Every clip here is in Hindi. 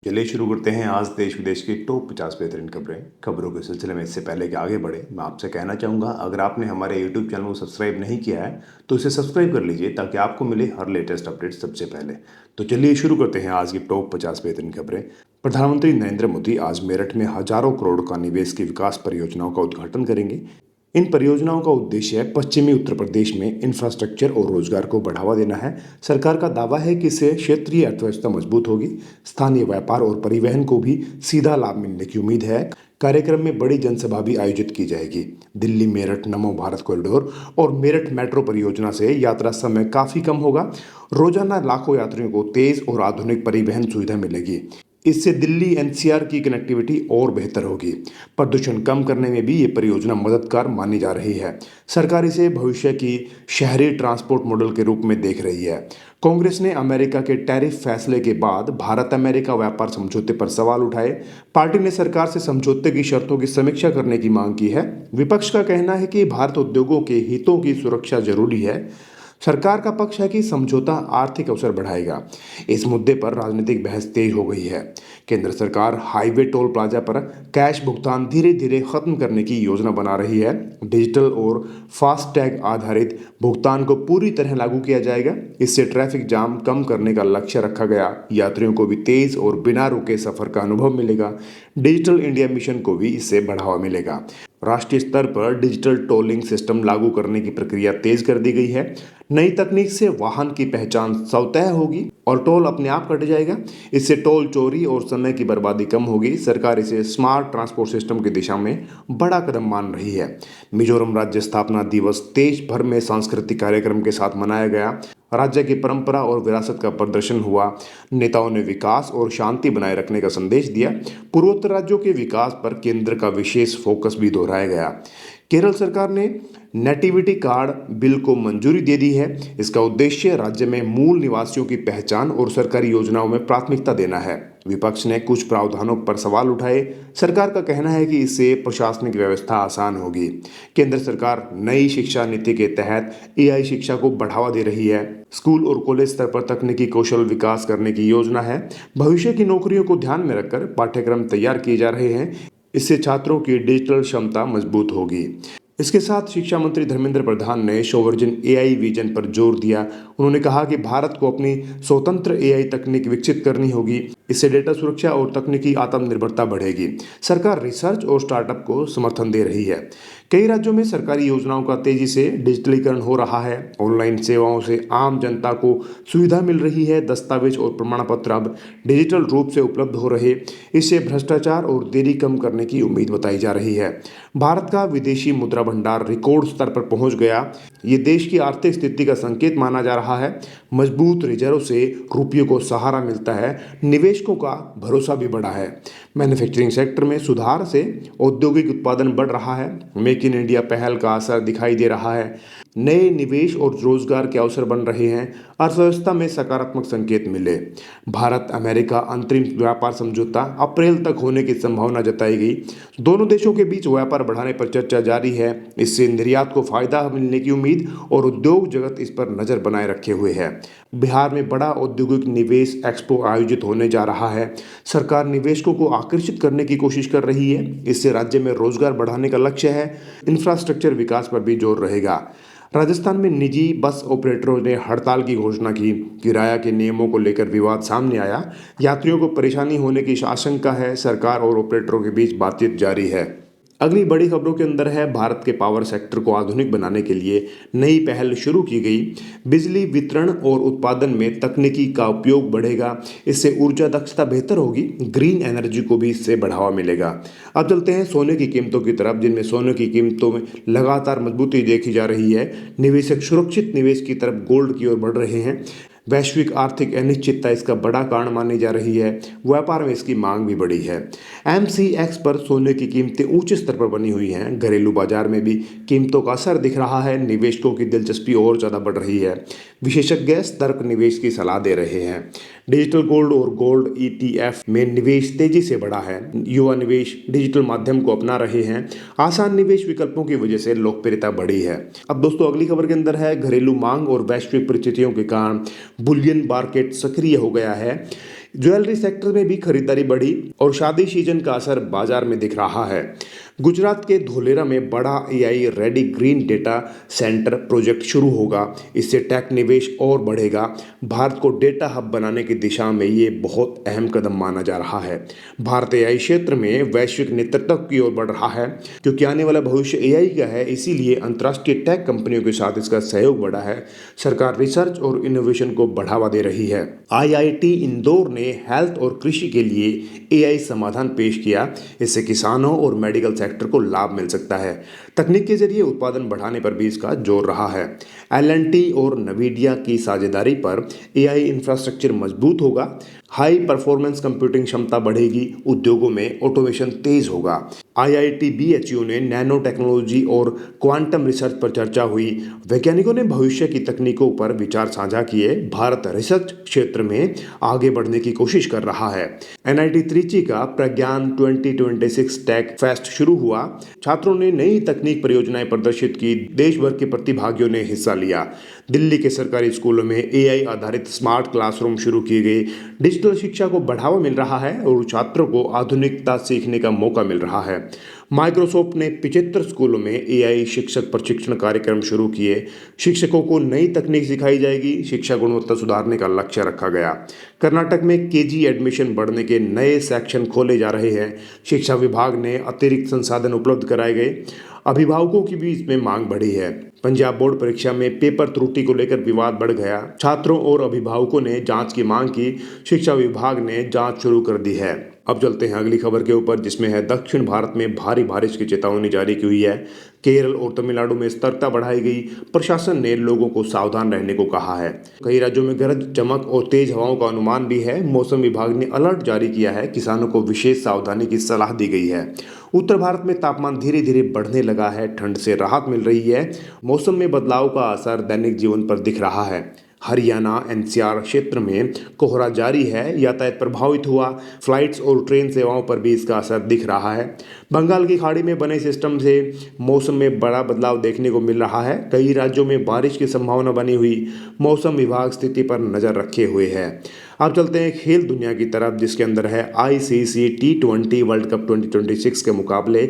चलिए शुरू करते हैं आज देश विदेश की टॉप 50 बेहतरीन खबरों के सिलसिले में। इससे पहले कि आगे बढ़े, मैं आपसे कहना चाहूँगा, अगर आपने हमारे यूट्यूब चैनल को सब्सक्राइब नहीं किया है तो इसे सब्सक्राइब कर लीजिए ताकि आपको मिले हर लेटेस्ट अपडेट सबसे पहले। तो चलिए शुरू करते हैं आज की टॉप 50 बेहतरीन खबरें। प्रधानमंत्री नरेंद्र मोदी आज मेरठ में हजारों करोड़ का निवेश की विकास परियोजनाओं का उद्घाटन करेंगे। इन परियोजनाओं का उद्देश्य पश्चिमी उत्तर प्रदेश में इंफ्रास्ट्रक्चर और रोजगार को बढ़ावा देना है। सरकार का दावा है कि इससे क्षेत्रीय अर्थव्यवस्था मजबूत होगी, स्थानीय व्यापार और परिवहन को भी सीधा लाभ मिलने की उम्मीद है। कार्यक्रम में बड़ी जनसभा भी आयोजित की जाएगी। दिल्ली मेरठ नमो भारत कॉरिडोर और मेरठ मेट्रो परियोजना से यात्रा समय काफी कम होगा। रोजाना लाखों यात्रियों को तेज और आधुनिक परिवहन सुविधा मिलेगी। इससे दिल्ली एनसीआर की कनेक्टिविटी और बेहतर होगी। प्रदूषण कम करने में भी ये परियोजना मददगार मानी जा रही है। सरकार इसे भविष्य की शहरी ट्रांसपोर्ट मॉडल के रूप में देख रही है। कांग्रेस ने अमेरिका के टैरिफ फैसले के बाद भारत अमेरिका व्यापार समझौते पर सवाल उठाए। पार्टी ने सरकार से समझौते की शर्तों की समीक्षा करने की मांग की है। विपक्ष का कहना है कि भारत उद्योगों के हितों की सुरक्षा जरूरी है। सरकार का पक्ष है कि समझौता आर्थिक अवसर बढ़ाएगा। इस मुद्दे पर राजनीतिक बहस तेज हो गई है। केंद्र सरकार हाईवे टोल प्लाजा पर कैश भुगतान धीरे धीरे खत्म करने की योजना बना रही है। डिजिटल और फास्टैग आधारित भुगतान को पूरी तरह लागू किया जाएगा। इससे ट्रैफिक जाम कम करने का लक्ष्य रखा गया। यात्रियों को भी तेज और बिना रुके सफर का अनुभव मिलेगा। डिजिटल इंडिया मिशन को भी इससे बढ़ावा मिलेगा। राष्ट्रीय स्तर पर डिजिटल टोलिंग सिस्टम लागू करने की प्रक्रिया तेज कर दी गई है। नई तकनीक से वाहन की पहचान स्वतः होगी और टोल अपने आप कट जाएगा। इससे टोल चोरी और समय की बर्बादी कम होगी। सरकार इसे स्मार्ट ट्रांसपोर्ट सिस्टम की दिशा में बड़ा कदम मान रही है। मिजोरम राज्य स्थापना दिवस देश भर में सांस्कृतिक कार्यक्रम के साथ मनाया गया। राज्य की परंपरा और विरासत का प्रदर्शन हुआ। नेताओं ने विकास और शांति बनाए रखने का संदेश दिया। पूर्वोत्तर राज्यों के विकास पर केंद्र का विशेष फोकस भी दोहराया गया। केरल सरकार ने नेटिविटी कार्ड बिल को मंजूरी दे दी है। इसका उद्देश्य राज्य में मूल निवासियों की पहचान और सरकारी योजनाओं में प्राथमिकता देना है। विपक्ष ने कुछ प्रावधानों पर सवाल उठाए। सरकार का कहना है कि इससे प्रशासनिक व्यवस्था आसान होगी। केंद्र सरकार नई शिक्षा नीति के तहत एआई शिक्षा को बढ़ावा दे रही है। स्कूल और कॉलेज स्तर पर तकनीकी कौशल विकास करने की योजना है। भविष्य की नौकरियों को ध्यान में रखकर पाठ्यक्रम तैयार किए जा रहे हैं। इससे छात्रों की डिजिटल क्षमता मजबूत होगी। इसके साथ शिक्षा मंत्री धर्मेंद्र प्रधान ने सोवरजिन एआई विजन पर जोर दिया। उन्होंने कहा कि भारत को अपनी स्वतंत्र एआई तकनीक विकसित करनी होगी। इससे डेटा सुरक्षा और तकनीकी आत्मनिर्भरता बढ़ेगी। सरकार रिसर्च और स्टार्टअप को समर्थन दे रही है। कई राज्यों में सरकारी योजनाओं का तेजी से डिजिटलीकरण हो रहा है। ऑनलाइन सेवाओं से आम जनता को सुविधा मिल रही है। दस्तावेज और प्रमाण पत्र अब डिजिटल रूप से उपलब्ध हो रहे। इससे भ्रष्टाचार और देरी कम करने की उम्मीद बताई जा रही है। भारत का विदेशी मुद्रा भंडार रिकॉर्ड स्तर पर पहुंच गया। ये देश की आर्थिक स्थिति का संकेत माना जा रहा है। मजबूत रिजर्व से रुपये को सहारा मिलता है। निवेशकों का भरोसा भी बढ़ा है। मैन्युफैक्चरिंग सेक्टर में सुधार से औद्योगिक उत्पादन बढ़ रहा है। मेक इन इंडिया पहल का असर दिखाई दे रहा है। नए निवेश और रोजगार के अवसर बन रहे हैं। अर्थव्यवस्था में सकारात्मक संकेत मिले। भारत अमेरिका अंतरिम व्यापार समझौता अप्रैल तक होने की संभावना जताई गई। दोनों देशों के बीच व्यापार बढ़ाने पर चर्चा जारी है। इससे निर्यात को फायदा मिलने की उम्मीद और उद्योग जगत इस पर नजर बनाए रखे हुए है। बिहार में बड़ा औद्योगिक निवेश एक्सपो आयोजित होने जा रहा है। सरकार निवेशकों को आकर्षित करने की कोशिश कर रही है। इससे राज्य में रोजगार बढ़ाने का लक्ष्य है। इंफ्रास्ट्रक्चर विकास पर भी जोर रहेगा। राजस्थान में निजी बस ऑपरेटरों ने हड़ताल की घोषणा की। किराया के नियमों को लेकर विवाद सामने आया। यात्रियों को परेशानी होने की आशंका है। सरकार और ऑपरेटरों के बीच बातचीत जारी है। अगली बड़ी खबरों के अंदर है भारत के पावर सेक्टर को आधुनिक बनाने के लिए नई पहल शुरू की गई। बिजली वितरण और उत्पादन में तकनीकी का उपयोग बढ़ेगा। इससे ऊर्जा दक्षता बेहतर होगी। ग्रीन एनर्जी को भी इससे बढ़ावा मिलेगा। अब चलते हैं सोने की कीमतों की तरफ, जिनमें सोने की कीमतों में लगातार मजबूती देखी जा रही है। निवेशक सुरक्षित निवेश की तरफ गोल्ड की ओर बढ़ रहे हैं। वैश्विक आर्थिक अनिश्चितता इसका बड़ा कारण मानी जा रही है। व्यापार में इसकी मांग भी बढ़ी है। एमसीएक्स पर सोने की कीमतें ऊंचे स्तर पर बनी हुई हैं। घरेलू बाजार में भी कीमतों का असर दिख रहा है। निवेशकों की दिलचस्पी और ज़्यादा बढ़ रही है। विशेषज्ञ सतर्क निवेश की सलाह दे रहे हैं। डिजिटल गोल्ड और गोल्ड ईटीएफ में निवेश तेजी से बढ़ा है। युवा निवेश डिजिटल माध्यम को अपना रहे हैं। आसान निवेश विकल्पों की वजह से लोकप्रियता बढ़ी है। अब दोस्तों अगली खबर के अंदर है घरेलू मांग और वैश्विक परिस्थितियों के कारण बुलियन मार्केट सक्रिय हो गया है। ज्वेलरी सेक्टर में भी खरीदारी बढ़ी और शादी सीजन का असर बाजार में दिख रहा है। गुजरात के धोलेरा में बड़ा AI ready green data centre project शुरू होगा। इससे टेक निवेश और बढ़ेगा। भारत को डेटा हब बनाने की दिशा में ये बहुत अहम कदम माना जा रहा है। भारत एआई क्षेत्र में वैश्विक नेतृत्व की ओर बढ़ रहा है, क्योंकि आने वाला भविष्य एआई का है। इसीलिए अंतर्राष्ट्रीय टेक कंपनियों के साथ इसका सहयोग बढ़ा है। सरकार रिसर्च और इनोवेशन को बढ़ावा दे रही है। आईआईटी इंदौर ने हेल्थ और कृषि के लिए एआई समाधान पेश किया। इससे किसानों और मेडिकल सेक्टर को लाभ मिल सकता है। तकनीक के जरिए उत्पादन बढ़ाने पर भी इसका जोर रहा है। एल&टी और नवीडिया की साझेदारी पर एआई इंफ्रास्ट्रक्चर मजबूत होगा। हाई परफॉर्मेंस कंप्यूटिंग क्षमता बढ़ेगी। उद्योगों में ऑटोमेशन तेज होगा। आईआईटी बीएचयू ने नैनो टेक्नोलॉजी और क्वांटम रिसर्च पर चर्चा हुई। वैज्ञानिकों ने भविष्य की तकनीकों पर विचार साझा किए। भारत रिसर्च क्षेत्र में आगे बढ़ने की कोशिश कर रहा है। एनआईटी त्रिची का प्रज्ञान 2026 टेक फेस्ट शुरू हुआ। छात्रों ने नई तकनीक परियोजनाएं प्रदर्शित की। देश भर के प्रतिभागियों ने हिस्सा लिया। दिल्ली के सरकारी स्कूलों में एआई आधारित स्मार्ट क्लासरूम शुरू किए गए। डिजिटल शिक्षा को बढ़ावा मिल रहा है और छात्रों को आधुनिकता सीखने का मौका मिल रहा है। माइक्रोसॉफ्ट ने 75 स्कूलों में एआई शिक्षक प्रशिक्षण कार्यक्रम शुरू किए। शिक्षकों को नई तकनीक सिखाई जाएगी। शिक्षा गुणवत्ता सुधारने का लक्ष्य रखा गया। कर्नाटक में केजी एडमिशन बढ़ने के नए सेक्शन खोले जा रहे हैं। शिक्षा विभाग ने अतिरिक्त संसाधन उपलब्ध कराए गए। अभिभावकों की भी इसमें मांग बढ़ी है। पंजाब बोर्ड परीक्षा में पेपर त्रुटि को लेकर विवाद बढ़ गया। छात्रों और अभिभावकों ने जांच की मांग की। शिक्षा विभाग ने जांच शुरू कर दी है। अब चलते हैं अगली खबर के ऊपर, जिसमें है दक्षिण भारत में भारी बारिश की चेतावनी जारी की हुई है। केरल और तमिलनाडु में सतर्कता बढ़ाई गई। प्रशासन ने लोगों को सावधान रहने को कहा है। कई राज्यों में गरज चमक और तेज हवाओं का अनुमान भी है। मौसम विभाग ने अलर्ट जारी किया है। किसानों को विशेष सावधानी की सलाह दी गई है। उत्तर भारत में तापमान धीरे धीरे बढ़ने लगा है। ठंड से राहत मिल रही है। मौसम में बदलाव का असर दैनिक जीवन पर दिख रहा है। हरियाणा एनसीआर क्षेत्र में कोहरा जारी है। यातायात प्रभावित हुआ। फ्लाइट्स और ट्रेन सेवाओं पर भी इसका असर दिख रहा है। बंगाल की खाड़ी में बने सिस्टम से मौसम में बड़ा बदलाव देखने को मिल रहा है। कई राज्यों में बारिश की संभावना बनी हुई। मौसम विभाग स्थिति पर नजर रखे हुए है। अब चलते हैं खेल दुनिया की तरफ, जिसके अंदर है आईसीसी टी20 वर्ल्ड कप 2026 के मुकाबले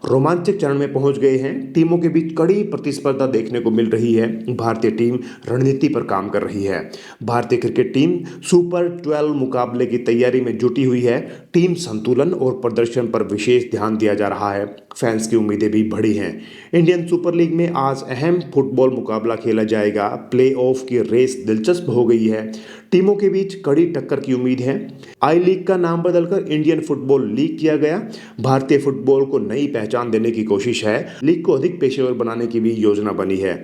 रोमांचक चरण में पहुंच गए हैं। टीमों के बीच कड़ी प्रतिस्पर्धा देखने को मिल रही है। भारतीय टीम रणनीति पर काम कर रही है। भारतीय क्रिकेट टीम सुपर 12 मुकाबले की तैयारी में जुटी हुई है। टीम संतुलन और प्रदर्शन पर विशेष ध्यान दिया जा रहा है। फैंस की उम्मीदें भी बढ़ी हैं। इंडियन सुपर लीग में आज अहम फुटबॉल मुकाबला खेला जाएगा। प्ले ऑफ की रेस दिलचस्प हो गई है। टीमों के बीच कड़ी टक्कर की उम्मीद है। आई लीग का नाम बदलकर इंडियन फुटबॉल लीग किया गया। भारतीय फुटबॉल को नई पहचान देने की कोशिश है। लीग को अधिक पेशेवर बनाने की भी योजना बनी है।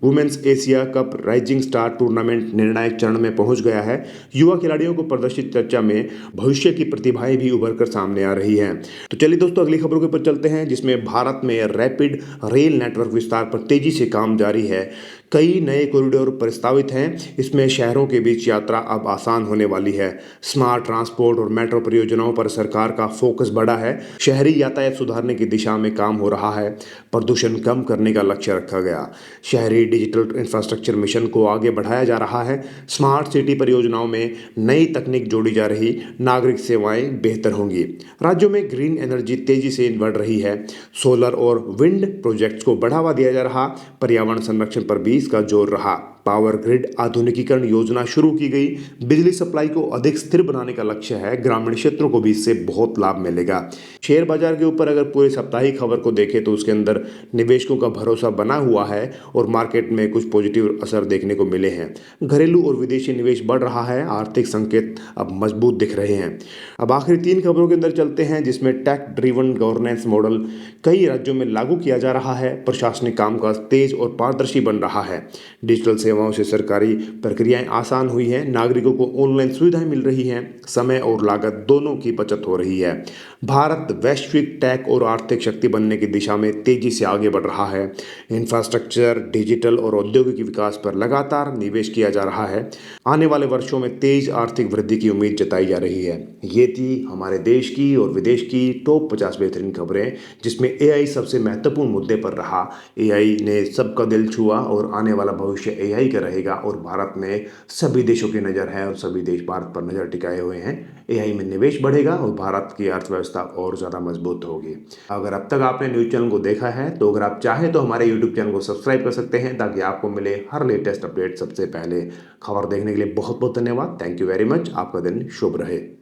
Women's Asia cup rising star tournament निर्णायक चरण में पहुंच गया है। युवा खिलाड़ियों को प्रदर्शित चर्चा में भविष्य की प्रतिभाएं भी उभर कर सामने आ रही हैं। तो चलिए दोस्तों, अगली खबरों के ऊपर चलते हैं, जिसमें भारत में रैपिड रेल नेटवर्क विस्तार पर तेजी से काम जारी है। कई नए कॉरिडोर प्रस्तावित हैं। इसमें शहरों के बीच यात्रा अब आसान होने वाली है। स्मार्ट ट्रांसपोर्ट और मेट्रो परियोजनाओं पर सरकार का फोकस बढ़ा है। शहरी यातायात सुधारने की दिशा में काम हो रहा है। प्रदूषण कम करने का लक्ष्य रखा गया। शहरी डिजिटल इंफ्रास्ट्रक्चर मिशन को आगे बढ़ाया जा रहा है। स्मार्ट सिटी परियोजनाओं में नई तकनीक जोड़ी जा रही। नागरिक सेवाएं बेहतर होंगी। राज्यों में ग्रीन एनर्जी तेजी से बढ़ रही है। सोलर और विंड प्रोजेक्ट्स को बढ़ावा दिया जा रहा। पर्यावरण संरक्षण पर भी इसका जोर रहा। पावर ग्रिड आधुनिकीकरण योजना शुरू की गई। बिजली सप्लाई को अधिक स्थिर बनाने का लक्ष्य है। ग्रामीण क्षेत्रों को भी इससे बहुत लाभ मिलेगा। शेयर बाजार के ऊपर अगर पूरे साप्ताहिक खबर को देखें तो उसके अंदर निवेशकों का भरोसा बना हुआ है और मार्केट में कुछ पॉजिटिव असर देखने को मिले हैं। घरेलू और विदेशी निवेश बढ़ रहा है। आर्थिक संकेत अब मजबूत दिख रहे हैं। अब आखिरी 3 खबरों के अंदर चलते हैं, जिसमें टेक ड्रिवन गवर्नेंस मॉडल कई राज्यों में लागू किया जा रहा है। प्रशासनिक कामकाज तेज और पारदर्शी बन रहा है। डिजिटल सेवाओं से सरकारी प्रक्रियाएं आसान हुई हैं। नागरिकों को ऑनलाइन सुविधाएं मिल रही हैं। समय और लागत दोनों की बचत हो रही है। भारत वैश्विक टेक और आर्थिक शक्ति बनने की दिशा में तेजी से आगे बढ़ रहा है। इंफ्रास्ट्रक्चर, डिजिटल और औद्योगिक विकास पर लगातार निवेश किया जा रहा है। आने वाले वर्षों में तेज आर्थिक वृद्धि की उम्मीद जताई जा रही है। ये थी हमारे देश की और विदेश की टॉप 50 बेहतरीन खबरें, जिसमें एआई सबसे महत्वपूर्ण मुद्दे पर रहा। एआई ने सबका दिल छुआ और आने वाला भविष्य एआई एआई का रहेगा और भारत में सभी देशों की नज़र है और सभी देश भारत पर नज़र टिकाए हुए हैं। एआई में निवेश बढ़ेगा और भारत की अर्थव्यवस्था और ज़्यादा मजबूत होगी। अगर अब तक आपने न्यूज़ चैनल को देखा है तो अगर आप चाहें तो हमारे यूट्यूब चैनल को सब्सक्राइब कर सकते हैं ताकि आपको मिले हर लेटेस्ट अपडेट सबसे पहले। खबर देखने के लिए बहुत बहुत धन्यवाद। Thank you very much. आपका दिन शुभ रहे।